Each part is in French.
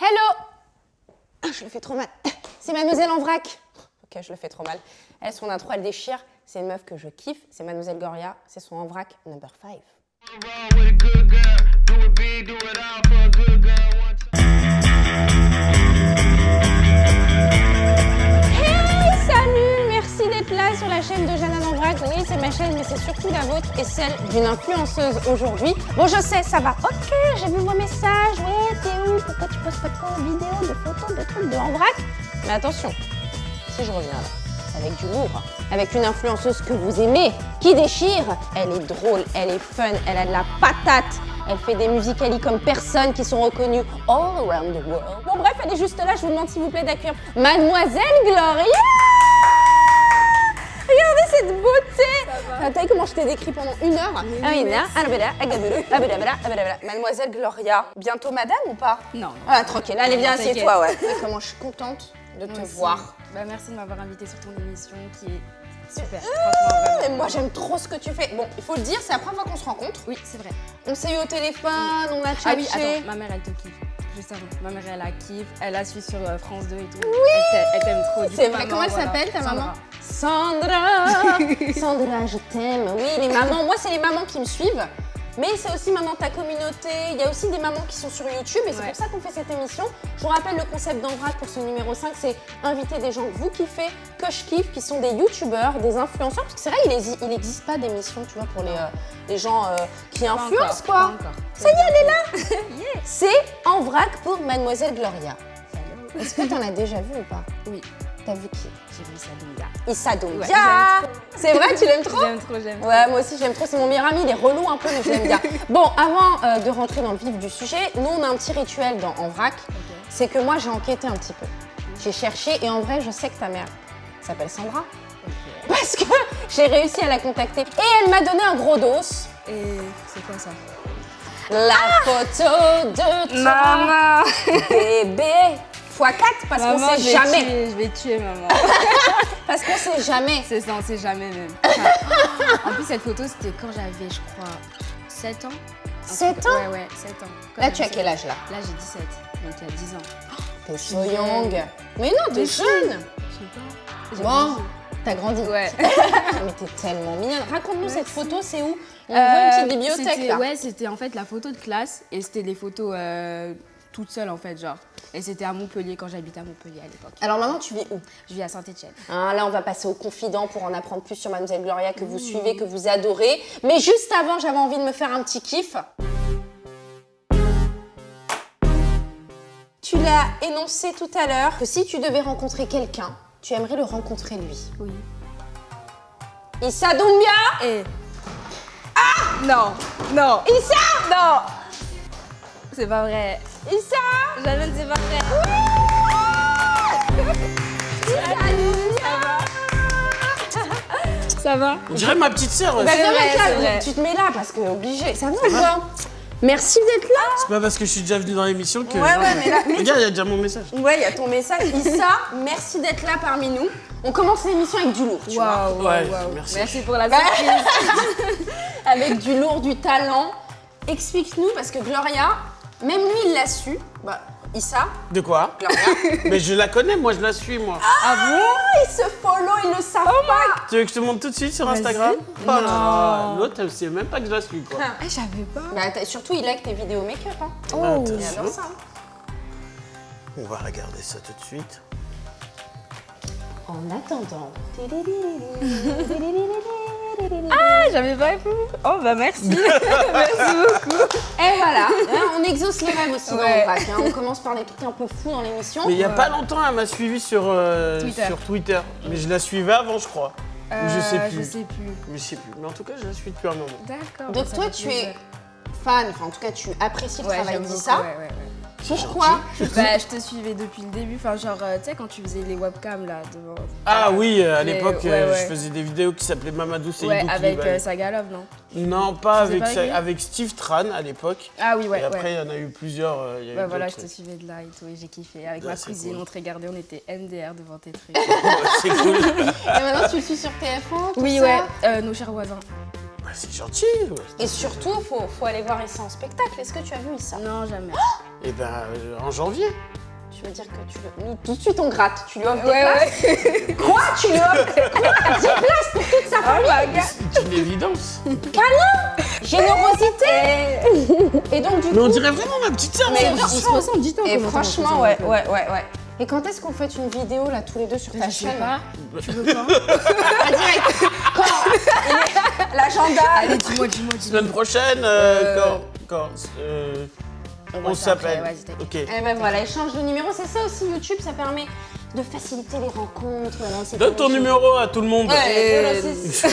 Hello! Ah, je le fais trop mal. C'est Mademoiselle en vrac. Ok, je le fais trop mal. Elle, son intro, elle déchire. C'est une meuf que je kiffe. C'est Mademoiselle Gloria. C'est son en vrac number 5. Hey, salut! Merci d'être là sur la chaîne de Jeanne en vrac. Oui, c'est ma chaîne, mais c'est surtout la vôtre et celle d'une influenceuse aujourd'hui. Bon, je sais, ça va. Ok, j'ai vu vos messages. Ouais, t'es où? Pourquoi tu postes pas de vidéos, de photos, de trucs de en vrac? Mais attention, si je reviens là, c'est avec du lourd, avec une influenceuse que vous aimez, qui déchire. Elle est drôle, elle est fun, elle a de la patate. Elle fait des musicali comme personne qui sont reconnus all around the world. Bon bref, elle est juste là, je vous demande s'il vous plaît d'accueillir Mademoiselle Gloria. Regardez cette beauté. T'as vu comment je t'ai décrit pendant une heure? Mademoiselle Gloria, bientôt madame ou pas? Non. Ah, tranquille, allez viens, assieds-toi, ouais. Et comment je suis contente de te voir. Bah, merci de m'avoir invitée sur ton émission qui est super. Franchement, Mais moi j'aime trop ce que tu fais. Bon, il faut le dire, c'est la première fois qu'on se rencontre. oui, c'est vrai. On s'est eu au téléphone, on a Ah chatté. oui, attends, ma mère elle te kiffe. Juste avant. Ma mère elle la kiffe, elle la suit sur France 2 et tout. Oui. Elle t'aime trop. C'est vrai, comment elle s'appelle ta maman? Sandra. Sandra, je t'aime. Oui, les mamans, moi c'est les mamans qui me suivent. Mais c'est aussi Maman ta communauté, il y a aussi des mamans qui sont sur YouTube et c'est pour ça qu'on fait cette émission. Je vous rappelle le concept d'Envrac pour ce numéro 5, c'est inviter des gens que vous kiffez, que je kiffe, qui sont des youtubeurs, des influenceurs, parce que c'est vrai, il n'existe pas d'émission, tu vois, pour les gens qui influencent, quoi. Pas encore. Ça y est, elle est là. Yeah. C'est Envrac pour Mademoiselle Gloria. Est-ce que t'en as déjà vu ou pas? Oui. T'as vu qui? J'ai vu Issa Doumbia. Issa Doumbia. Ouais, c'est vrai, tu l'aimes trop? J'aime trop. Ouais, moi aussi j'aime trop, c'est mon meilleur ami, il est relou un peu, mais je l'aime bien. Bon, avant de rentrer dans le vif du sujet, nous on a un petit rituel en vrac, c'est que moi j'ai enquêté un petit peu. J'ai cherché et en vrai, je sais que ta mère s'appelle Sandra. Parce que j'ai réussi à la contacter et elle m'a donné un gros dos. Et c'est quoi ça? La photo de toi, Maman. bébé. x4 parce qu'on sait jamais. Je vais tuer maman. Parce qu'on sait jamais. C'est ça, on sait jamais même. Enfin, en plus, cette photo, c'était quand j'avais, je crois, 7 ans. 7 ans? Ouais, 7 ans. Quand Là, tu as j'avais quel âge là? Là, j'ai 17, donc il y a 10 ans. T'es so young. Mais non, t'es jeune. Je sais pas. Bon, t'as grandi. Ouais. Mais t'es tellement mignonne. Raconte-nous cette photo, c'est où? On voit une petite bibliothèque là. Ouais, c'était en fait la photo de classe et c'était des photos toutes seules en fait, genre. Et c'était à Montpellier quand j'habitais à Montpellier à l'époque. Alors maintenant, tu vis où? Je vis à Saint-Étienne. Hein, là, on va passer au confident pour en apprendre plus sur Mademoiselle Gloria que vous suivez, que vous adorez. Mais juste avant, j'avais envie de me faire un petit kiff. Tu l'as énoncé tout à l'heure que si tu devais rencontrer quelqu'un, tu aimerais le rencontrer lui. Oui. Issa Doumbia. Et... Ah non. Issa. Non. C'est pas vrai. Issa. Jamais c'est pas vrai. Ça va? On dirait ma petite sœur. Bah, C'est viens, vrai, mec, là, c'est vrai. tu te mets là parce que obligé. Ça va ou quoi? Merci d'être là. pas parce que je suis déjà venu dans l'émission que. Ouais, mais là. Regarde, il y a déjà mon message. Ouais, il y a ton message. Issa, merci d'être là parmi nous. On commence l'émission avec du lourd, tu vois. Waouh, Ouais, waouh. merci. Merci pour la surprise. Avec du lourd, du talent. Explique-nous, parce que Gloria, même lui, il l'a su. Bah, Issa, De quoi? Gloria. Mais je la connais, moi, je la suis, moi. Ah bon? Ils se follow, ils le savent pas. Tu veux que je te montre tout de suite sur Instagram? Oh là là, l'autre, elle sait même pas que je la suis, quoi. Ah, j'avais pas. Bah, surtout, il like tes vidéos make-up. Hein. Oh. Il adore ça. On va regarder ça tout de suite. En attendant. Ah, j'avais pas vu. Oh bah merci. Merci beaucoup. Et voilà, hein, on exauce les rêves aussi dans Ouais. le vrac. Hein. On commence par des trucs un peu fous dans l'émission. Mais il y a pas longtemps, elle m'a suivi sur Twitter. Mais je la suivais avant, je crois. Ou je sais plus. Je sais plus. Je sais plus. Mais en tout cas, je la suis depuis un moment. D'accord. Donc bah, ça toi, fait tu plaisir. es fan, enfin en tout cas, tu apprécies le Ouais, travail j'aime beaucoup, d'Issa. ouais. Pourquoi? Bah, je te suivais depuis le début, enfin genre, tu sais, quand tu faisais les webcams là, devant... Ah oui, à l'époque, ouais. je faisais des vidéos qui s'appelaient Mamadou Seydou. Ouais, qui avec valait. Sagalov, non? Non, pas Tu faisais avec, pas avec lui avec Steve Tran à l'époque. Ah oui, ouais, Et après, il ouais. y en a eu plusieurs. Il y a eu Bah voilà, je d'autres. te suivais de là et tout, et j'ai kiffé. Avec Ouais, ma c'est cousine, cool. on te regardait, on était MDR devant tes trucs. Ouais, c'est cool. Et maintenant, tu le suis sur TF1, tout Oui, ça. ouais, nos chers voisins. c'est gentil. Ouais. Et surtout, faut aller voir Issa en spectacle. Est-ce que tu as vu Issa? Non, jamais. Et ben, en janvier. Tu veux dire que tu le... Nous, tout de suite, on gratte. Tu lui offres des places? Quoi? Tu lui offres 10 places pour toute sa famille? C'est une évidence. Générosité. Et donc, du coup... Mais on dirait vraiment ma petite sœur. Mais On se ressent, dis-toi. Et franchement, ouais. Et quand est-ce qu'on fait une vidéo, là, tous les deux sur ta Je sais chaîne? pas. Tu veux pas? Direct. Quand? L'agenda. Allez, dis-moi. Semaine prochaine, quand on s'appelle. Vas-y, t'inquiète. Ok. Eh ben voilà, échange de numéros, c'est ça aussi YouTube, ça permet de faciliter les rencontres. Donne ton numéro à tout le monde. Ouais, 06.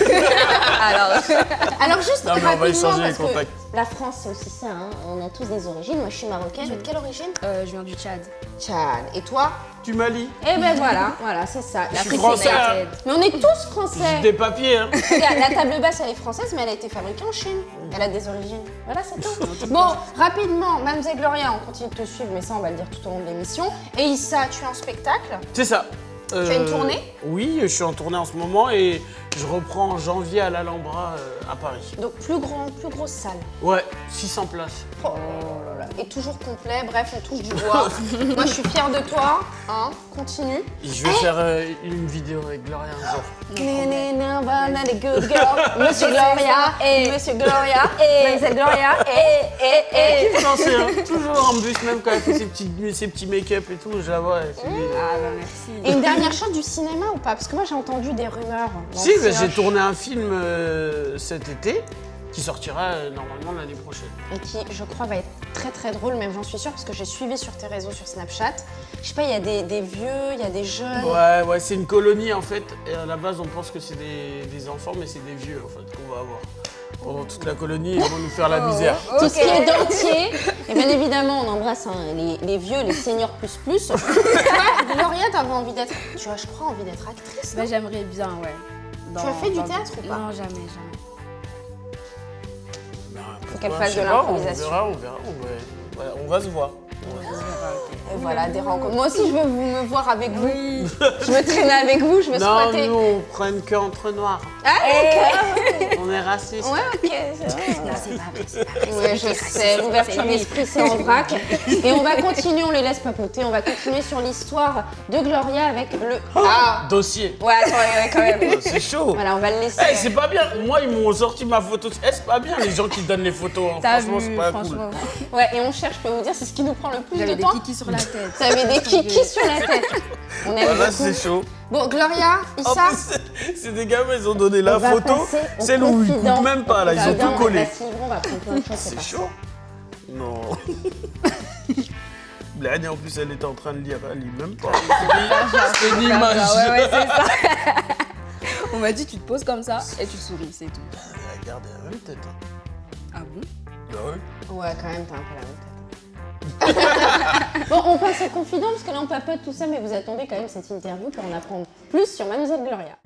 Alors juste Non, mais on va rapidement, échanger les parce que contacts. la France c'est aussi ça, hein. On a tous des origines. Moi je suis marocaine, tu es de quelle origine? Je viens du Tchad. Tchad. Et toi? Du Mali. Eh ben voilà, c'est ça. Je suis français. Hein. Mais on est tous français. J'ai des papiers. Hein. Regarde, la table basse elle est française, mais elle a été fabriquée en Chine. Elle a des origines. Voilà, c'est tout. Bon, rapidement, Mademoiselle Gloria, on continue de te suivre, mais ça on va le dire tout au long de l'émission. Et Issa, tu es en spectacle? C'est ça. Tu as une tournée? Oui, je suis en tournée en ce moment et je reprends en janvier à l'Alhambra à Paris. Donc plus grosse salle. Ouais, 600 places. Oh là là. Et toujours complet, bref, on touche du bois. Moi, je suis fière de toi. Hein. Continue. Et je vais faire une vidéo avec Gloria un jour. Les good girls. Monsieur Gloria. Monsieur Gloria. Mademoiselle Gloria. Kiffe danser, hein. Toujours en bus, même quand elle fait ses petits make-up et tout, je la vois. Elle fait Ah bah merci. Et une dernière chose du cinéma ou pas? Parce que moi, j'ai entendu des rumeurs. Si, bah, j'ai tourné un film cet été qui sortira normalement l'année prochaine. Et qui, je crois, va être très très drôle, même j'en suis sûre, parce que j'ai suivi sur tes réseaux sur Snapchat. Je sais pas, il y a des vieux, il y a des jeunes. Ouais, c'est une colonie en fait. Et à la base, on pense que c'est des enfants, mais c'est des vieux en fait qu'on va avoir. Pendant toute la colonie, ils vont nous faire la misère. Tout ce qui est dentier. Et bien évidemment, on embrasse hein, les vieux, les seniors plus. Toi, Gloria, t'avais envie d'être, tu as, je crois, envie d'être actrice. Bah j'aimerais bien, ouais. Tu as fait du théâtre ou pas? Non, jamais. Faut qu'elle fasse de l'improvisation. On verra. On va se voir. Et voilà, des rencontres. Moi aussi, je veux me voir avec vous. Oui. Je veux traîner avec vous, je veux squatter. Non, nous, on prenne que entre noirs. Ah, On est racistes. ouais, ok, c'est vrai. Non, c'est pas vrai. Ouais, je sais, l'ouverture d'esprit, c'est en vrac. Et on va continuer, on les laisse papoter, on va continuer sur l'histoire de Gloria avec le... Dossier. Ouais, attends, ouais, quand même. C'est chaud. Voilà, on va le laisser. Eh, c'est pas bien. Moi, ils m'ont sorti ma photo. Eh, c'est pas bien les gens qui donnent les photos. Hein. T'as Franchement, vu, c'est pas franchement. cool. Ouais, et on cherche, je peux vous dire, c'est ce qui nous prend le plus J'avais de des temps. kikis sur la tête. T'avais des kikis sur la tête. On aime Voilà, beaucoup. c'est chaud. Bon, Gloria, En Issa, plus, c'est des gamins, ils ont donné la on va photo. passer au Celle où ils confident. coupent même pas, là. Ils ont Confident, tout collé. on va suivre, on va prendre plein de choses, C'est pas chaud. Non. Blade, en plus, elle était en train de lire. Elle lit même pas. C'est une image. Ouais, c'est ça. On m'a dit, tu te poses comme ça et tu souris, c'est tout. Regarde, elle a la même tête. Hein. Ah bon? Bah ouais. Ouais, quand même, t'as un peu la même tête. Bon, on passe au confident, parce que là, on papote tout ça, mais vous attendez quand même cette interview pour en apprendre plus sur Mademoiselle Gloria.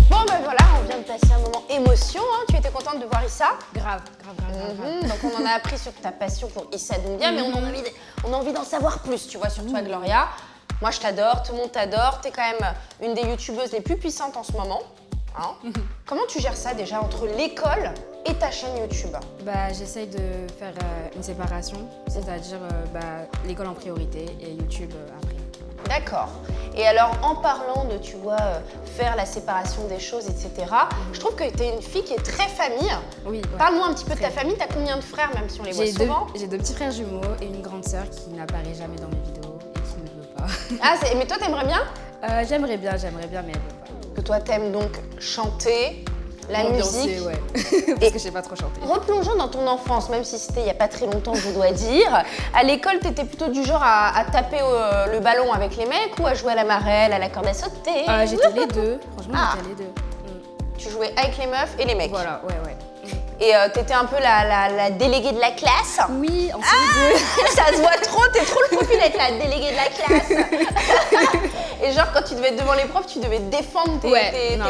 Bon, ben voilà, on vient de passer un moment émotion, hein. Tu étais contente de voir Issa? Grave. Donc on en a appris sur ta passion pour Issa Doumbia, mais on a envie d'en savoir plus, tu vois, sur toi, Gloria. Moi, je t'adore, tout le monde t'adore. T'es quand même une des youtubeuses les plus puissantes en ce moment. Hein. Comment tu gères ça déjà entre l'école et ta chaîne YouTube? Bah, j'essaye de faire une séparation, c'est-à-dire l'école en priorité et YouTube après. D'accord. Et alors, en parlant de, tu vois, faire la séparation des choses, etc., je trouve que tu es une fille qui est très famille. Oui. Ouais. Parle-moi un petit peu de ta famille. Tu as combien de frères, même si on les voit souvent? J'ai deux petits frères jumeaux et une grande sœur qui n'apparaît jamais dans mes vidéos et qui ne veut pas. Ah, mais toi, t'aimerais bien? J'aimerais bien, mais elle veut pas. Que toi, t'aimes donc chanter, la Ambiancer, musique. Ouais. Parce que je sais pas trop chanter. Replongeons dans ton enfance, même si c'était il n'y a pas très longtemps, je dois dire. À l'école, t'étais plutôt du genre à taper le ballon avec les mecs ou à jouer à la marelle, à la corde à sauter? J'étais les deux. Franchement, j'étais les deux. Tu jouais avec les meufs et les mecs. Voilà, ouais. Et t'étais un peu la déléguée de la classe. Oui, en CE2. Ça se voit trop, t'es trop le profil d'être la déléguée de la classe. Et genre, quand tu devais être devant les profs, tu devais défendre tes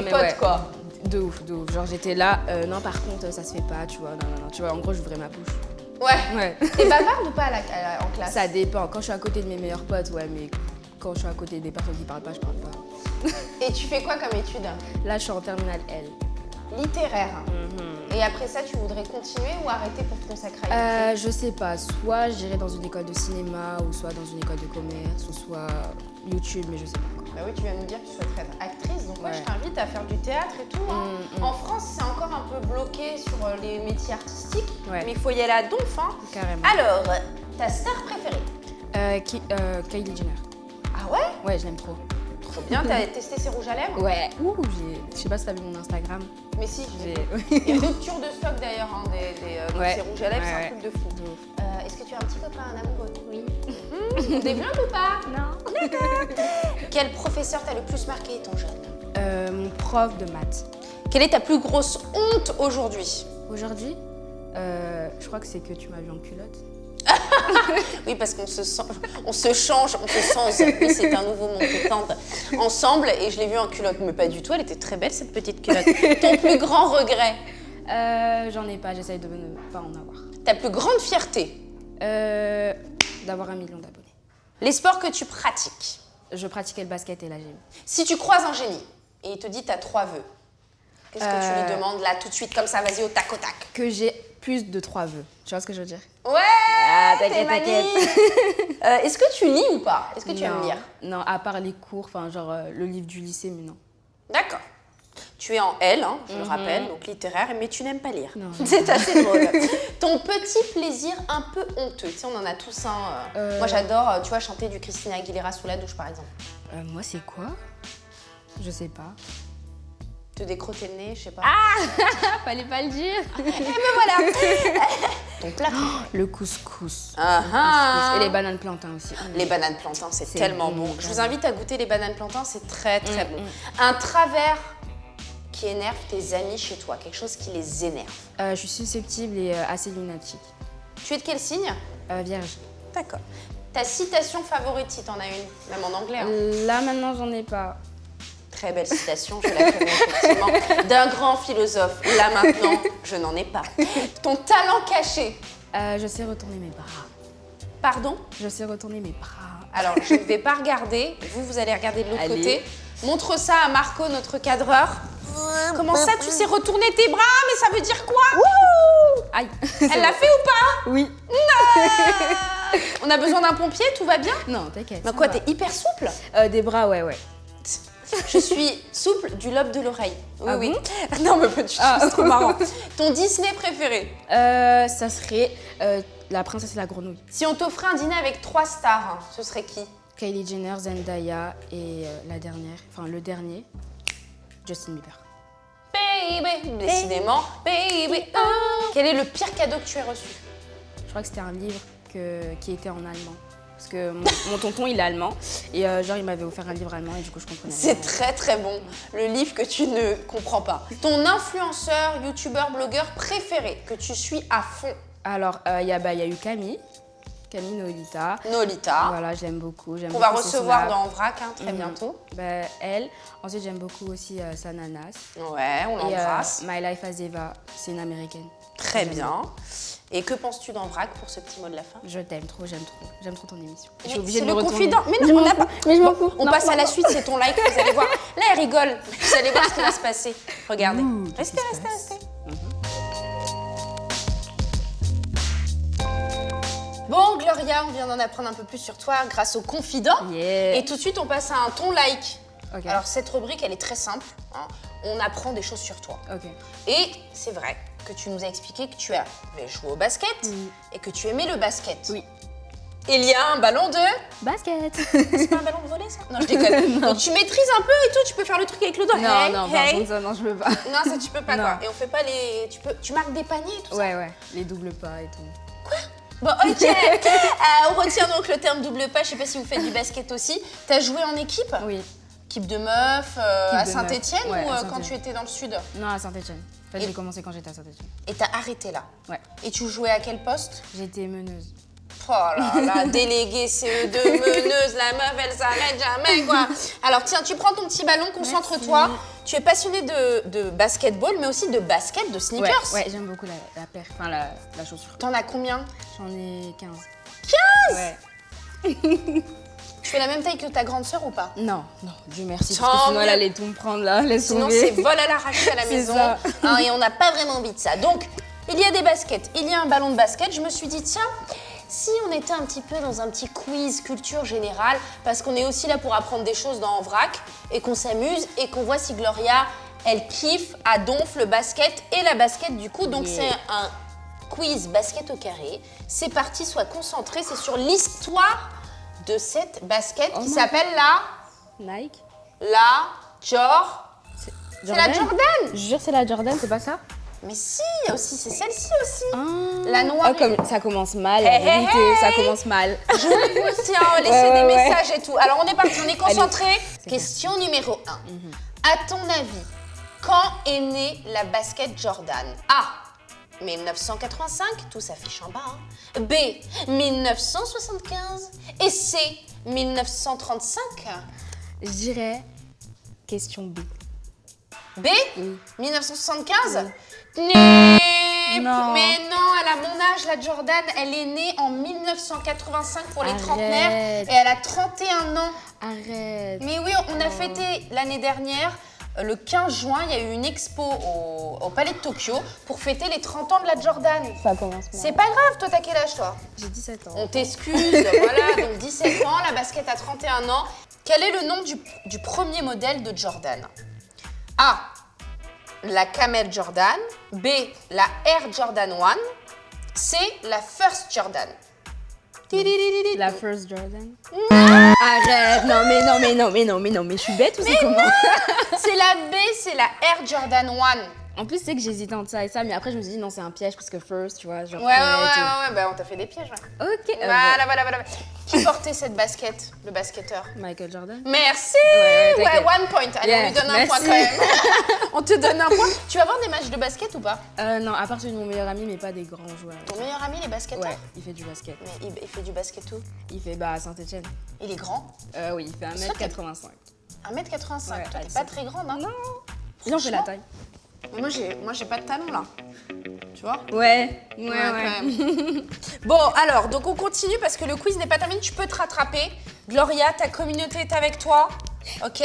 potes, quoi. De ouf. Genre, j'étais là, non, par contre, ça se fait pas, tu vois, non. Tu vois, en gros, j'ouvrais ma bouche. Ouais. T'es bavarde ou pas en classe? Ça dépend. Quand je suis à côté de mes meilleurs potes, ouais, mais quand je suis à côté des personnes qui parlent pas, je parle pas. Et tu fais quoi comme étude? Là, je suis en terminale L. Littéraire. Et après ça, tu voudrais continuer ou arrêter pour te consacrer à l'étude? Je sais pas, soit j'irai dans une école de cinéma, ou soit dans une école de commerce, ou soit YouTube, mais je sais pas encore. Bah oui, tu viens de nous dire que tu souhaiterais être actrice, donc moi Ouais. je t'invite à faire du théâtre et tout. Hein. En France, c'est encore un peu bloqué sur les métiers artistiques, Ouais. mais il faut y aller à donf. Hein. Carrément. Alors, ta star préférée? Kylie Jenner. Ah ouais? Ouais, je l'aime trop. Trop bien, t'as testé ses rouges à lèvres? Ouais. Je sais pas si t'as vu mon Instagram. Mais si, j'ai J'ai... Et rupture de stock d'ailleurs, hein, de Ouais. ces rouges à lèvres, c'est Ouais, un truc de fou. De ouf. Est-ce que tu as un petit copain, un amoureux? Oui. On développe ou pas? Non. Quel professeur t'a le plus marqué, ton jeune? Mon prof de maths. Quelle est ta plus grosse honte aujourd'hui? Aujourd'hui, je crois que c'est que tu m'as vu en culotte. Oui, parce qu'on se sent, on se change, on se sent. Oui, c'est un nouveau monde que tente ensemble et je l'ai vue en culotte, mais pas du tout. Elle était très belle cette petite culotte. Ton plus grand regret? J'en ai pas, j'essaye de ne pas en avoir. Ta plus grande fierté? D'avoir 1 million d'abonnés. Les sports que tu pratiques? Je pratiquais le basket et la gym. Si tu croises un génie et il te dit t'as 3 vœux, qu'est-ce que tu lui demandes là tout de suite comme ça, vas-y au tac au tac? Que j'ai plus de 3 vœux. Tu vois ce que je veux dire? Ouais, t'inquiète, t'es manie. Est-ce que tu lis ou pas? Est-ce que tu aimes lire? Non, à part les cours, enfin genre le livre du lycée, mais non. D'accord. Tu es en L, hein, je le rappelle, donc littéraire, mais tu n'aimes pas lire. Non. C'est assez drôle. Ton petit plaisir un peu honteux, tu sais, on en a tous un. Moi, j'adore, tu vois, chanter du Christina Aguilera sous la douche, par exemple. Moi, c'est quoi? Je sais pas. Te décrotter le nez, je sais pas. Fallait pas le dire. Et ben voilà. Ton plat. Le couscous. Ah, Et les bananes plantains aussi. Les bananes plantains, c'est C'est tellement bon, bon. Je vous vraiment. invite à goûter les bananes plantains, c'est très très bon. Un travers qui énerve tes amis chez toi, quelque chose qui les énerve. Je suis susceptible et assez lunatique. Tu es de quel signe? Vierge. D'accord. Ta citation favorite, si t'en as une, même en anglais. Hein. Là, maintenant, j'en ai pas. Très belle citation, je la connais effectivement, d'un grand philosophe. Là maintenant, je n'en ai pas. Ton talent caché. Je sais retourner mes bras. Pardon? Je sais retourner mes bras. Alors, je ne vais pas regarder. Vous allez regarder de l'autre Allez. côté. Montre ça à Marco, notre cadreur. Comment ça, tu sais retourner tes bras? Mais ça veut dire quoi? Aïe. Elle l'a fait ou pas? Oui. On a besoin d'un pompier, tout va bien? Non, t'inquiète. Mais ça quoi, va. t'es hyper souple? Des bras, ouais. Je suis souple du lobe de l'oreille. Oui, Ah oui. bon? Non, mais pas du tout, c'est trop marrant. Ton Disney préféré? Ça serait La princesse et la grenouille. Si on t'offrait un dîner avec 3 stars, hein, ce serait qui? Kylie Jenner, Zendaya et le dernier, Justin Bieber. Baby, décidément, baby. Oh. Quel est le pire cadeau que tu aies reçu? Je crois que c'était un livre qui était en allemand. Parce que mon tonton, il est allemand. Et genre, il m'avait offert un livre allemand et du coup, je comprenais. C'est très très bon, le livre que tu ne comprends pas. Ton influenceur, youtubeur, blogueur préféré, que tu suis à fond? Alors, il y a eu Camille Nolita. Nolita, Voilà, je l'aime beaucoup. qu'on va recevoir dans Vrac hein, très Mhm. bientôt. Elle. Ensuite, j'aime beaucoup aussi Sananas. Ouais, on Et l'embrasse. My Life as Eva, c'est une américaine. Très bien. Et que penses-tu dans Vrac pour ce petit mot de la fin? Je t'aime trop, j'aime trop. J'aime trop ton émission. Je Mais suis obligée c'est de me le retourner. confident. Mais Je non, on m'en n'a fous. pas. Mais je m'en Bon, fous. on Non, passe non, à la non. suite, c'est ton like, vous allez voir. Là, elle rigole. Vous allez voir ce qui va se passer. Regardez. qu'est-ce Restez, qui se restez, passe restez. Bon, Gloria, on vient d'en apprendre un peu plus sur toi grâce au confident. Yeah. Et tout de suite, on passe à un ton like. Ok. Alors, cette rubrique, elle est très simple. Hein. On apprend des choses sur toi. Ok. Et c'est vrai que tu nous as expliqué que tu avais joué au basket et que tu aimais le basket. Oui. Il y a un ballon de... Basket. C'est pas un ballon de volley, ça? Non, je déconne. Donc, tu maîtrises un peu et tout, tu peux faire le truc avec le doigt. Non, Hey, non, par hey. contre, ça, non, je veux pas. Non, ça, tu peux pas, Non. quoi. Et on fait pas les... Tu marques des paniers et tout ça? Ouais, les doubles pas et tout. Bon, ok. On retient donc le terme double pas. Je sais pas si vous faites du basket aussi. T'as joué en équipe? Oui. Équipe de meufs à de Saint-Etienne meufs. Ouais, ou à quand Saint-Étienne. tu étais dans le sud? Non, à Saint-Etienne. En fait, Et- j'ai commencé quand j'étais à Saint-Etienne. Et t'as arrêté là? Ouais. Et tu jouais à quel poste? J'étais meneuse. Oh là là, déléguée CE2, meneuse, la meuf, elle s'arrête jamais, quoi. Alors tiens, tu prends ton petit ballon, concentre-toi. Tu es passionnée de basketball, mais aussi de basket, de sneakers. Ouais, j'aime beaucoup la paire, enfin la chaussure. T'en as combien? J'en ai 15. 15? Ouais. Tu Tu fais la même taille que ta grande sœur ou pas? Non, Dieu merci, Tant parce que sinon elle mieux. allait tout me prendre là, laisse Sinon, tomber. c'est vol à l'arraché à la C'est maison. ça. Hein, et on n'a pas vraiment envie de ça. Donc, il y a des baskets, il y a un ballon de basket. Je me suis dit, tiens, si on était un petit peu dans un petit quiz culture générale, parce qu'on est aussi là pour apprendre des choses dans En Vrac, et qu'on s'amuse, et qu'on voit si Gloria, elle kiffe à donf le basket et la basket du coup. Donc, c'est un quiz basket au carré. C'est parti, sois concentré. C'est sur l'histoire de cette basket qui s'appelle Nike. C'est la Jordan. Je jure, c'est la Jordan, c'est pas ça? Mais si, il y a aussi, c'est celle-ci aussi. Ah. La noire. Oh, comme ça commence mal, Hey, en vérité, hey, hey. ça commence mal. Je vous tiens, laissez Ouais, des ouais. messages et tout. Alors on est parti, on est concentré. C'est Question numéro 1. À ton avis, quand est née la basket Jordan? A. 1985, tout s'affiche en bas. Hein. B. 1975. Et C. 1935. Je dirais question B. B. 1975. Non. Mais non, elle a mon âge, la Jordan. Elle est née en 1985 pour les Arrête. trentenaires et elle a 31 ans. Arrête. Mais oui, on a fêté l'année dernière, le 15 juin, il y a eu une expo au Palais de Tokyo pour fêter les 30 ans de la Jordan. Ça commence mal. C'est pas grave, toi t'as quel âge toi? J'ai 17 ans. On t'excuse, voilà, donc 17 ans, la basket a 31 ans. Quel est le nom du premier modèle de Jordan? A. La Camel Jordan. B. La Air Jordan 1. C. La First Jordan. La First Jordan. Arrête, mais je suis bête ou c'est comment? C'est la B, c'est la Air Jordan 1. En plus, c'est que j'hésitais entre ça et ça, mais après je me suis dit non, c'est un piège parce que First, tu vois, genre. Ouais, prête bah on t'a fait des pièges. Ouais. Ok. Voilà. Qui portait cette basket, le basketteur? Michael Jordan. Merci. Ouais, Ouais, t'inquiète. 1 point. Allez, on lui donne un point quand merci. même. On te donne un point. Tu vas voir des matchs de basket ou pas? Non, à part celui de mon meilleur ami, mais pas des grands joueurs. Ton meilleur ami, il est basketteur? Ouais, il fait du basket. Mais il fait du basket où? Il fait à Saint-Etienne. Il est grand? Oui, il fait 1m85. 1m85. Ouais, Toi, t'es Alison. pas très grande, hein? Non. Sinon, j'ai la taille. Mais moi, j'ai pas de talon, là. Tu vois? Ouais. quand même. Bon, alors, donc on continue parce que le quiz n'est pas terminé. Tu peux te rattraper. Gloria, ta communauté est avec toi. Ok?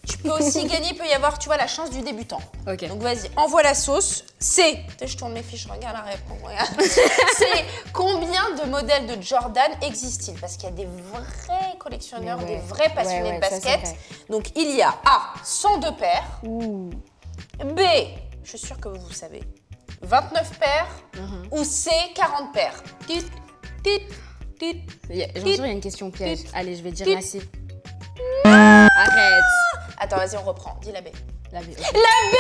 Tu peux aussi gagner. Il peut y avoir, tu vois, la chance du débutant. Ok. Donc vas-y, envoie la sauce. C'est, je tourne mes fiches, regarde la réponse. Regarde. C'est combien de modèles de Jordan existent-ils? Parce qu'il y a des vrais collectionneurs, Mais ouais. des vrais passionnés Ouais, de ça, c'est basket. vrai. Donc il y a A, 102 paires. Ouh. B, je suis sûre que vous savez, 29 paires. Ou C, 40 paires. Tit, tit, tit. J'en sûr, il y a une question piège. Allez, je vais dire la C. Arrête. Attends, vas-y, on reprend. Dis la B. La B. La B.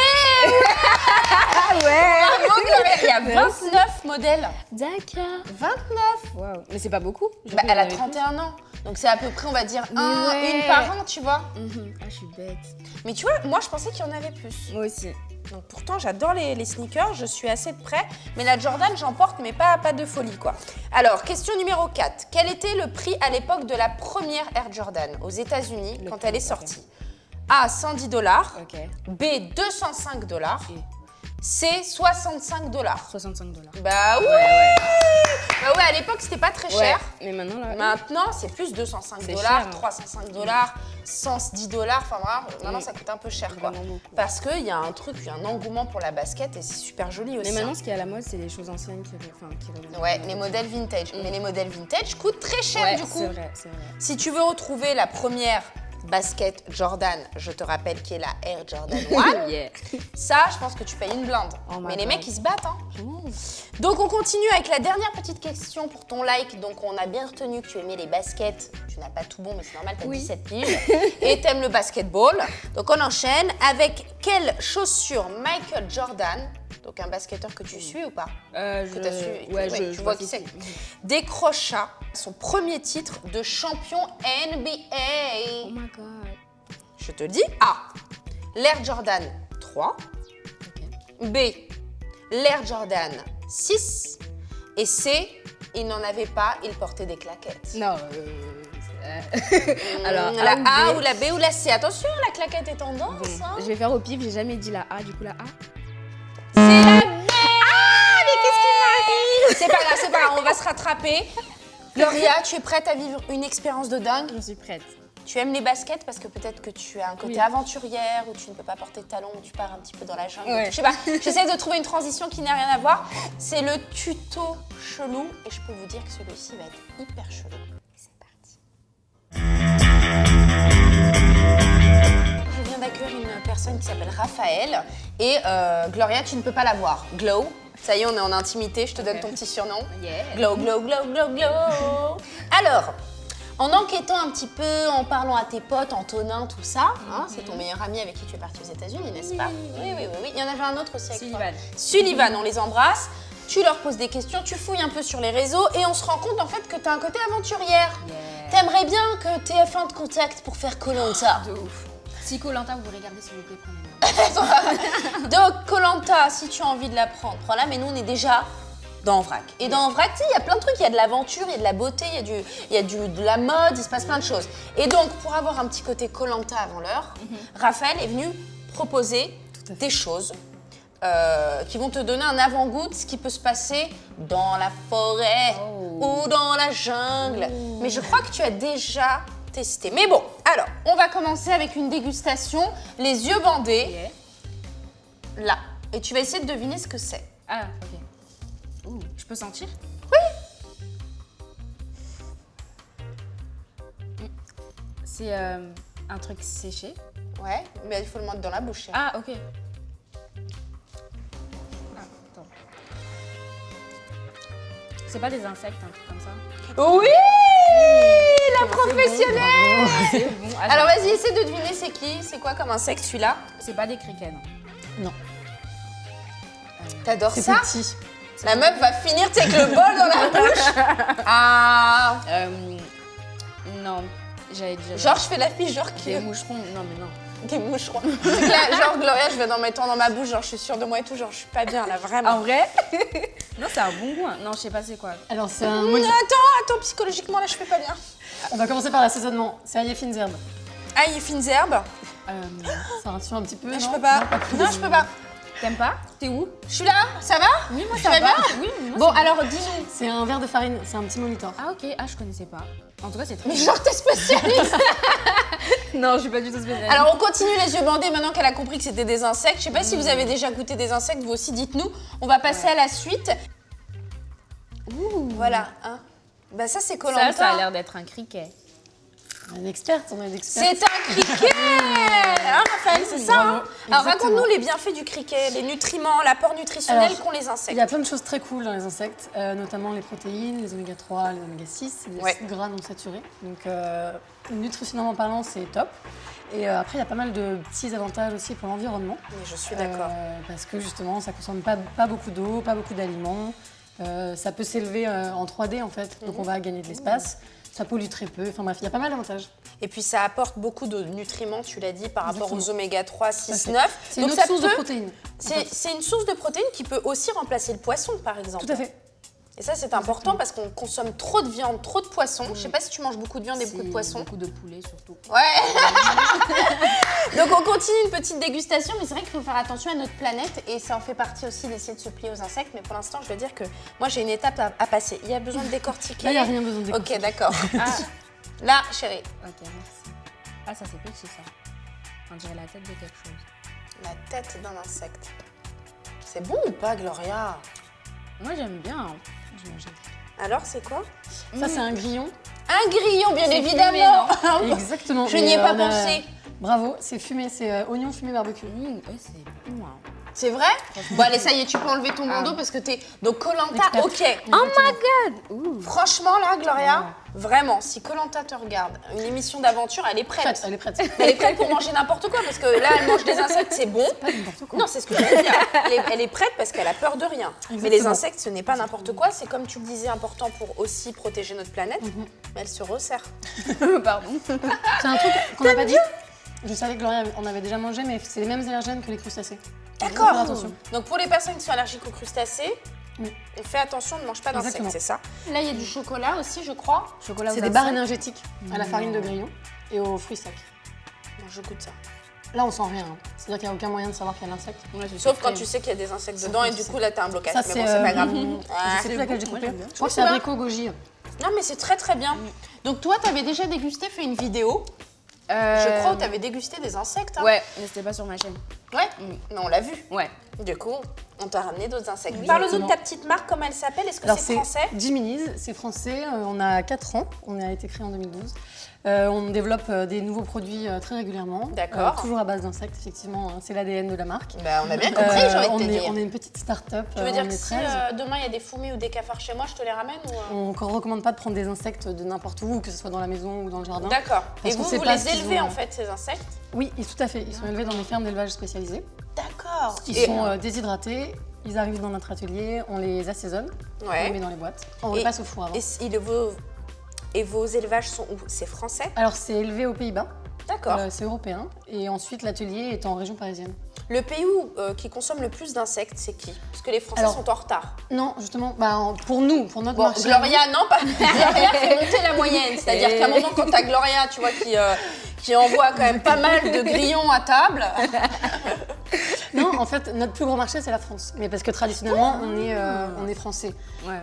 Ah ouais. Bravo, Gloria. Il y a 29 modèles. D'accord. 29. Waouh. Mais c'est pas beaucoup. Bah, elle a 31 ans. Donc c'est à peu près, on va dire, ouais. une par an, tu vois. Ah, je suis bête. Mais tu vois, moi, je pensais qu'il y en avait plus. Moi aussi. Donc pourtant, j'adore les sneakers, je suis assez de près. Mais la Jordan, j'en porte, mais pas de folie, quoi. Alors, question numéro 4. Quel était le prix à l'époque de la première Air Jordan aux États-Unis quand elle est sortie? A, 110 $. Ok. B, 205 $. Et C, 65 $. 65 $. Bah oui. Ouais. Bah ouais, à l'époque, c'était pas très cher. Mais maintenant, là. Maintenant, c'est plus 205 C'est $, cher, hein. 305 $, 110 $. Enfin, vraiment, maintenant, ça coûte un peu cher, quoi. Vraiment beaucoup. Parce qu'il y a un truc, il y a un engouement pour la basket et c'est super joli aussi. Mais maintenant, ce qui est à la mode, c'est les choses anciennes qui reviennent. Ouais, les modèles vintage. Mais les modèles vintage coûtent très cher, Ouais, du coup. c'est vrai, c'est vrai. Si tu veux retrouver la première basket Jordan, je te rappelle qui est la Air Jordan 1, Yeah. ça, je pense que tu payes une blinde. Oh my Mais les God. mecs, ils se battent, hein. Donc on continue avec la dernière petite question pour ton like. Donc on a bien retenu que tu aimais les baskets. Tu n'as pas tout bon, mais c'est normal, t'as 17 piges. Et t'aimes le basketball. Donc on enchaîne avec quelle chaussure Michael Jordan, donc un basketteur que tu suis ou pas? Que t'as su, Ouais, ouais, tu vois qui c'est. Décrocha son premier titre de champion NBA. Oh my god. Je te dis A. L'Air Jordan 3. B. L'Air Jordan 6. Et C. Il n'en avait pas, il portait des claquettes. Non. Alors, La A B. ou la B ou la C. Attention, la claquette est tendance. Hein. Je vais faire au pif, j'ai jamais dit la A, du coup la A. C'est la B. Ah, mais qu'est-ce qui m'arrive? C'est pas grave, on va se rattraper. Gloria, tu es prête à vivre une expérience de dingue? Je suis prête. Tu aimes les baskets parce que peut-être que tu as un côté aventurière ou tu ne peux pas porter de talons ou tu pars un petit peu dans la jungle. Ouais. Je sais pas, j'essaie de trouver une transition qui n'a rien à voir. C'est le tuto chelou et je peux vous dire que celui-ci va être hyper chelou. C'est parti. Je viens d'accueillir une personne qui s'appelle Raphaël et Gloria, tu ne peux pas la voir. Glow, ça y est, on est en intimité, je te donne ton petit surnom. Yeah. Glow, glow, glow, glow, glow. Alors, en enquêtant un petit peu, en parlant à tes potes, Antonin, tout ça, hein, c'est ton meilleur ami avec qui tu es parti aux États-Unis, n'est-ce pas? Oui. Il y en avait un autre aussi avec Sullivan. toi. Sullivan, on les embrasse. Tu leur poses des questions, tu fouilles un peu sur les réseaux et on se rend compte en fait que tu as un côté aventurière. Yeah. T'aimerais bien que TF1 te contacte pour faire Koh-Lanta. De ouf. Si Koh-Lanta, vous regardez, s'il vous plaît, prenez-le. Donc Koh-Lanta, si tu as envie de la prendre, prends-la, mais nous on est déjà dans Vrac. Et dans Vrac, tu sais, il y a plein de trucs, il y a de l'aventure, il y a de la beauté, il y a de la mode, il se passe plein de choses. Et donc, pour avoir un petit côté Koh-Lanta avant l'heure, Raphaël est venu proposer des choses qui vont te donner un avant-goût de ce qui peut se passer dans la forêt ou dans la jungle. Mais je crois que tu as déjà testé. Mais bon, alors, on va commencer avec une dégustation, les yeux bandés, Yeah. là. Et tu vas essayer de deviner ce que c'est. Ah, ok. Ouh, je peux sentir? C'est un truc séché. Ouais, mais il faut le mettre dans la bouche. Ah, ok. Ah, attends. C'est pas des insectes, un truc comme ça? Oui, la professionnelle. C'est bon. Ah, Alors vas-y, essaie de deviner c'est qui, c'est quoi comme insecte celui-là. c'est pas des criquets, non? Non, T'adores c'est ça? petit. La meuf va finir avec le bol dans la bouche. Ah. Non, j'allais dire. Genre je fais la fille genre qui des moucherons. Non, mais non. des moucherons. C'est que là, genre Gloria, je vais en mettre dans ma bouche, genre je suis sûre de moi et tout, genre je suis pas bien là vraiment. En vrai? Non, c'est un bon goût. Hein. Non, je sais pas c'est quoi. Alors c'est un Mais attends, psychologiquement là je fais pas bien. On va commencer par l'assaisonnement. C'est ail et fines herbes. Ail et fines herbes. Ça rassure un petit peu. Mais je non peux pas. Non, je peux pas. T'aimes pas? T'es où? Je suis là, ça va? Oui, moi Tu vas bien? Oui, moi, Bon ça va. alors dis-nous. C'est un verre de farine, c'est un petit monitor. Ah, ok. Ah, je connaissais pas. En tout cas, c'est très Mais genre t'es spécialiste. Non, je suis pas du tout spécialiste. Alors on continue les yeux bandés maintenant qu'elle a compris que c'était des insectes. Je sais pas si vous avez déjà goûté des insectes, vous aussi dites-nous. On va passer à la suite. Voilà, hein. Bah ça c'est Koh-Lanta. ça a l'air d'être un criquet. On est une experte, on est une experte. C'est un criquet. Hein Raphaël, c'est ça hein. Alors Exactement. raconte-nous les bienfaits du criquet, les nutriments, l'apport nutritionnel Alors, qu'ont les Il y insectes. a plein de choses très cool dans les insectes, notamment les protéines, les oméga 3, les oméga 6, c'est des Ouais. acides gras non saturés. Donc nutritionnellement parlant, c'est top. Et après, il y a pas mal de petits avantages aussi pour l'environnement. Mais je suis d'accord. Parce que justement, ça consomme pas beaucoup d'eau, pas beaucoup d'aliments. Ça peut s'élever en 3D en fait, donc on va gagner de l'espace. Ça pollue très peu, enfin bref, il y a pas mal d'avantages. Et puis ça apporte beaucoup de nutriments, tu l'as dit, par rapport aux Exactement. oméga 3, 6, Tout à fait. 9. C'est une Donc autre ça source de peut- protéines. en fait. C'est une source de protéines qui peut aussi remplacer le poisson par exemple. Tout à fait. Et ça c'est important parce qu'on consomme trop de viande, trop de poisson. Je sais pas si tu manges beaucoup de viande et beaucoup de poisson. Beaucoup de poulet surtout. Ouais. Donc on continue une petite dégustation, mais c'est vrai qu'il faut faire attention à notre planète et ça en fait partie aussi d'essayer de se plier aux insectes. Mais pour l'instant, je veux dire que moi j'ai une étape à passer. Il y a besoin de décortiquer. Là, il n'y a rien besoin de décortiquer. Ok, d'accord. Ah, Là, chérie, ok, merci. Ah, ça c'est petit ça. On dirait la tête de quelque chose. la tête d'un insecte. C'est bon ou pas, Gloria? Moi j'aime bien. Hein. Je mange. Alors, c'est quoi? Ça, c'est un grillon. Un grillon, bien C'est évidemment. Exactement. Je n'y ai Mais, pas on a- pensé. Bravo, c'est fumé, c'est oignon fumé barbecue. Ouais, c'est bon. Hein. C'est vrai? Bon, allez, ça y est, tu peux enlever ton bandeau parce que t'es. Donc, Koh-Lanta, Experte. ok. Oh my god! Ouh. Franchement, là, Gloria, vraiment, si Koh-Lanta te regarde, une émission d'aventure, elle est prête. Prête, elle est prête. Elle est prête pour manger n'importe quoi parce que là, elle mange des insectes, c'est bon. Pas n'importe quoi. Non, c'est ce que je veux dire. Elle est prête parce qu'elle a peur de rien. Mais les Exactement. insectes, ce n'est pas n'importe quoi. C'est comme tu le disais, important pour aussi protéger notre planète. Mais elle se resserre. Pardon. C'est un truc qu'on n'a pas dit. Je savais que Gloria en avait déjà mangé, mais c'est les mêmes allergènes que les crustacés. Faut D'accord. faire attention. Donc pour les personnes qui sont allergiques aux crustacés, Oui. on fait attention, on ne mange pas d'insectes, Exactement. c'est ça. Là, il y a du chocolat aussi, je crois. Chocolat C'est aux des barres insectes. énergétiques à la farine de grillon et aux fruits secs. Non, je goûte ça. Là, on sent rien. Hein. C'est-à-dire qu'il n'y a aucun moyen de savoir qu'il y a l'insecte. Ouais, c'est Sauf quand très- tu sais qu'il y a des insectes Sauf dedans quand et tu du sais. coup, là, t'as un blocage. Ça, Mais bon, c'est pas grave. je sais plus laquelle j'ai moi, coupé. j'aime bien. Je crois que c'est abricot goji. Non, mais c'est très très bien. Donc toi, t'avais déjà dégusté, fait une vidéo. Je crois où t'avais dégusté des insectes. Hein. Ouais, mais c'était pas sur ma chaîne. Ouais, mais on l'a vu. Ouais. Du coup, on t'a ramené d'autres insectes. Oui, Parle-nous de exactement. ta petite marque, comment elle s'appelle? Est-ce que Alors c'est français? Jiminy's, c'est français, on a 4 ans, on a été créé en 2012. On développe des nouveaux produits très régulièrement. D'accord. Toujours à base d'insectes, effectivement, hein, c'est l'ADN de la marque. Bah, on a bien compris, j'ai envie de on te est, dire. on est une petite start-up. Tu veux dire on que est si 13. demain il y a des fourmis ou des cafards chez moi, je te les ramène ou... On ne recommande pas de prendre des insectes de n'importe où, que ce soit dans la maison ou dans le jardin. D'accord. Et Parce qu'on vous, sait vous pas les ce qu'ils élevez ont. en fait, ces insectes? Oui, tout à fait. Ils sont élevés dans des fermes d'élevage spécialisées. D'accord. Ils Et- sont déshydratés, ils arrivent dans notre atelier, on les assaisonne, on Ouais. les met dans les boîtes, on Et- les passe au four avant. Et vos élevages sont où? C'est français? Alors c'est élevé aux Pays-Bas, D'accord. c'est européen, et ensuite l'atelier est en région parisienne. Le pays qui consomme le plus d'insectes, c'est qui? Parce que les Français Alors, sont en retard. Non, justement, pour nous, pour notre Bon, marché. Gloria, non, pas. Gloria fait monter la moyenne. C'est-à-dire Et- qu'à un moment, quand t'as Gloria, tu vois, qui envoie quand même pas mal de grillons à table. Non, en fait, notre plus gros marché, c'est la France. Mais parce que traditionnellement, on est français. Ouais.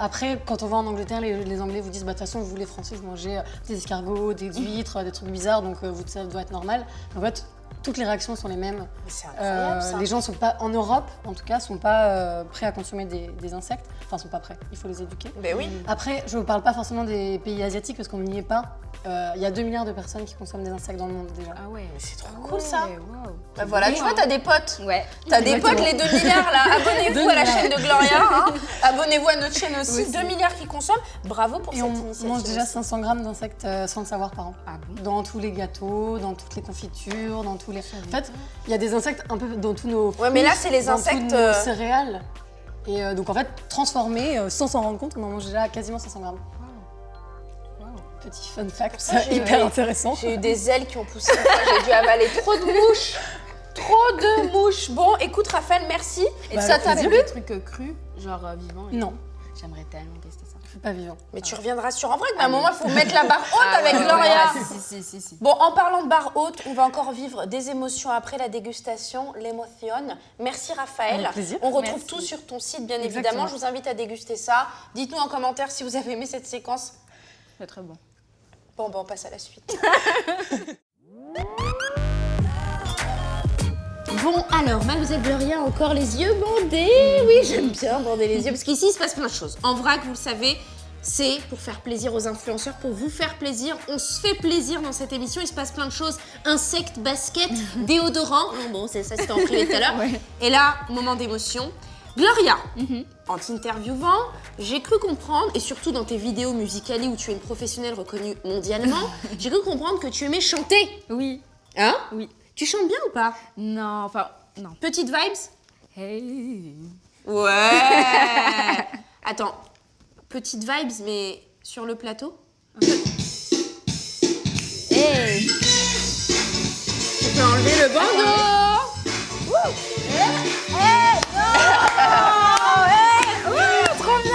Après, quand on va en Angleterre, les Anglais vous disent, bah, de toute façon, vous les Français, vous mangez des escargots, des huîtres, des trucs bizarres, donc ça doit être normal. En fait, toutes les réactions sont les mêmes. Mais c'est incroyable, ça. Les gens sont pas, en Europe, en tout cas, sont pas prêts à consommer des insectes. Enfin, sont pas prêts. Il faut les éduquer. Ben oui. Après, je ne vous parle pas forcément des pays asiatiques parce qu'on n'y est pas. Il y a 2 milliards de personnes qui consomment des insectes dans le monde déjà. Ah ouais. C'est trop cool, ça. Wow. Bah voilà, tu vois, t'as des potes. Ouais. T'as des Exactement. potes, les 2 milliards là. Abonnez-vous 2 à la milliards. chaîne de Gloria. Hein. Abonnez-vous à notre chaîne aussi. Oui, 2 milliards qui consomment. Bravo pour Et cette on initiative. mange déjà aussi. 500 grammes d'insectes sans le savoir par an. Ah bon? Dans tous les gâteaux, dans toutes les confitures, dans tous les... En fait, il y a des insectes un peu dans tous nos fruits, Ouais, mais là, c'est les dans insectes, tous nos céréales. Et donc en fait, transformés, sans s'en rendre compte, on en mange déjà quasiment 500 grammes. Petit fun fact, j'ai- hyper intéressant. J'ai eu des ailes qui ont poussé. Une fois, j'ai dû avaler trop de mouches. Trop de mouches. Bon, écoute, Raphaël, merci. Et Bah, ça avec t'a plaisir. plu? Des trucs crus, genre vivants. et Non, tout. J'aimerais tellement tester ça. je suis pas vivant. Mais tu reviendras sur en vrai, mais à un moment, il faut mettre la barre haute avec ouais, Gloria. ouais, si. Bon, en parlant de barre haute, on va encore vivre des émotions après la dégustation, l'émotion. Merci Raphaël. Avec plaisir. On retrouve Merci. tout sur ton site, bien Exactement. évidemment. Je vous invite à déguster ça. Dites-nous en commentaire si vous avez aimé cette séquence. C'est très bon. Bon, on passe à la suite. Bon, alors, Mademoiselle Gloria a encore les yeux bandés. Oui, j'aime bien bander les yeux parce qu'ici, il se passe plein de choses. En vrac, vous le savez, c'est pour faire plaisir aux influenceurs, pour vous faire plaisir. On se fait plaisir dans cette émission. Il se passe plein de choses. Insectes, baskets, déodorants. Non, bon, ça, c'était en privé tout à l'heure. Ouais. Et là, moment d'émotion. Gloria, en t'interviewant, j'ai cru comprendre, et surtout dans tes vidéos Musical.ly où tu es une professionnelle reconnue mondialement, j'ai cru comprendre que tu aimais chanter. Oui. Hein? Oui. Tu chantes bien ou pas? Non, enfin, non. Petite vibes? Hey. Ouais. Attends, petite vibes, mais sur le plateau? Hey. Tu peux enlever le bandeau. Trop bien.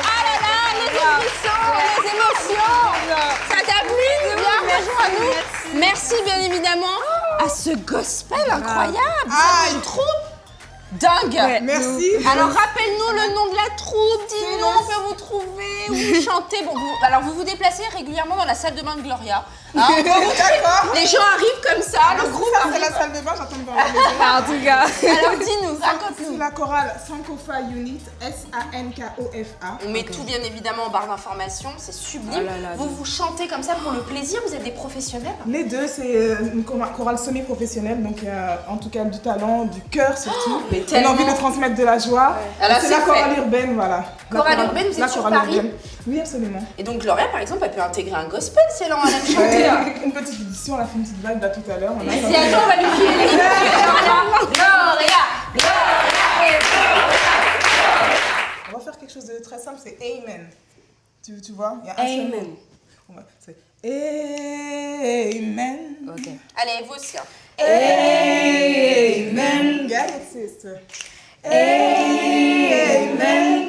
Ah là là, les frissons, les émotions. Ça t'a plu? Bien, rejoins à nous. Merci bien évidemment à ce gospel incroyable. Ça, une troupe dingue. Ouais. Merci. Alors rappelle-nous le nom de la troupe, dis-nous, on peut vous trouver, où vous chantez. Bon, alors vous vous déplacez régulièrement dans la salle de bain de Gloria. Hein, on peut vous trouver. D'accord. Les gens arrivent comme ça, le groupe Ça, c'est arrive. la salle de bain, j'attends dans la maison. En tout cas. Alors dis-nous, C'est raconte-nous. la chorale Sankofa Unit, S-A-N-K-O-F-A. On met tout bien évidemment en barre d'informations, c'est sublime. Oh là là, vous vous chantez comme ça pour le plaisir, vous êtes des professionnels. Les deux, c'est une chorale semi-professionnelle, donc il y a en tout cas du talent, du cœur surtout, mais et tellement. l'envie de transmettre de la joie. Alors, C'est c'est la chorale fait. urbaine, voilà. Chorale urbaine, vous êtes sur Paris? Oui, absolument. Et donc Gloria par exemple, elle peut intégrer un gospel si elle en a chanté. Une petite édition, on a fait une petite vague là tout à l'heure. on a- Si attends, on va lui filer les Gloria. On va faire quelque chose de très simple, c'est Amen. Tu vois, il y a un seul Amen. mot. C'est Amen. Ok. Allez, vous aussi. Hein. Amen. Get it, sister. Amen.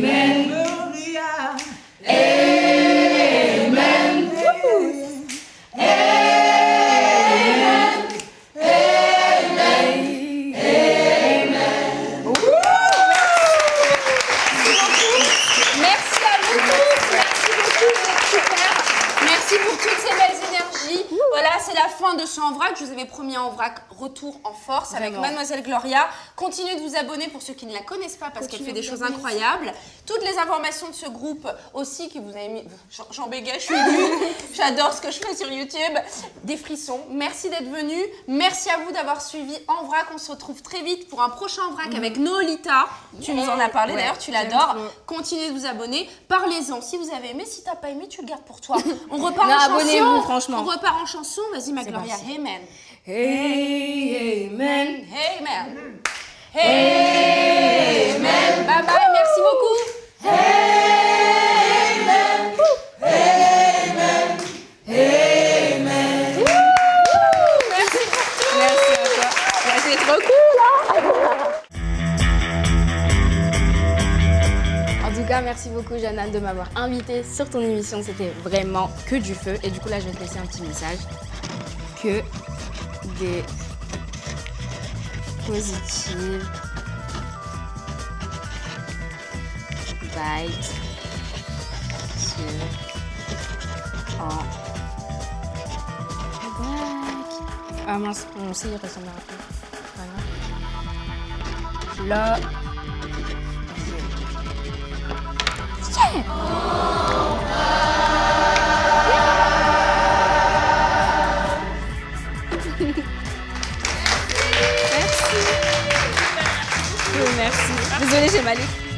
Gloria. Merci à vous tous, merci beaucoup, vous êtes super. Merci pour toutes ces belles énergies. Voilà, c'est la fin de ce En Vrac. Je vous avais promis un En Vrac retour en force avec Vraiment. Mademoiselle Gloria. Continuez de vous abonner pour ceux qui ne la connaissent pas parce qu'elle fait des choses incroyables. Toutes les informations de ce groupe aussi que vous avez mis. J'en bégaye, je suis nulle. J'adore ce que je fais sur YouTube. Des frissons. Merci d'être venus. Merci à vous d'avoir suivi En Vrac. On se retrouve très vite pour un prochain En Vrac avec Nolita. Tu nous en as parlé d'ailleurs, tu l'adores. Continuez de vous abonner. Parlez-en. Si vous avez aimé, si t'as pas aimé, tu le gardes pour toi. On repart Non, en chanson. abonnez-vous, franchement. On repart en chanson. Vas-y, ma Gloria. parti. Hey man. Hey, amen. Hey man. Hey man. Bye bye. Merci beaucoup. Merci pour tout. Merci à toi. C'est trop cool. En tout cas, merci beaucoup, Jeanne, de m'avoir invitée sur ton émission. C'était vraiment que du feu. Et du coup, là, je vais te laisser un petit message. Que des positives vibes sur En Vrac. Ah mince, on sait, il ressemble à un peu. Voilà. Là. Merci. Désolée, j'ai mal écrit.